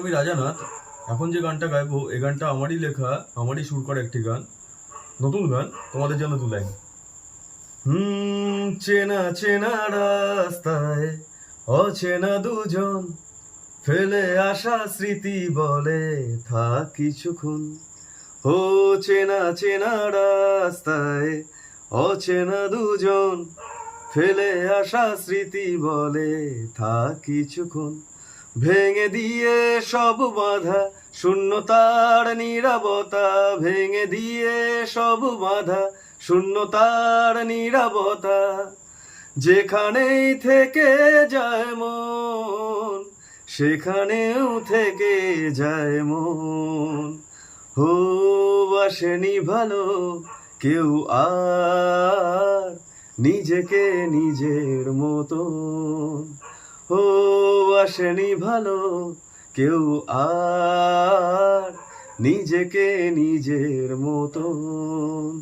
আমি রাজানাথ। এখন যে গানটা গাইবো এই গানটা আমারই লেখা, আমারই সুর করা একটি গান, নতুন গান তোমাদের জন্য তুলাই। চেনা চেনা রাস্তায় অচেনা দুজন, ফেলে আসা স্মৃতি বলে থাক কিছুক্ষণ। ও চেনা চেনা রাস্তায় অচেনা দুজন, ফেলে আসা স্মৃতি বলে থাক কিছুক্ষণ। ভেঙে দিয়ে সব বাধা, শূন্যতার নীরবতা, ভেঙে দিয়ে সব বাধা, শূন্যতার নীরবতা, যেখানেই থেকে যায় মন, সেখানেও থেকে যায় মন। হো বাসেনি ভালো কেউ আর নিজেকে নিজের মতন। ও আসেনি ভালো কেউ আর নিজেকে নিজের মতন।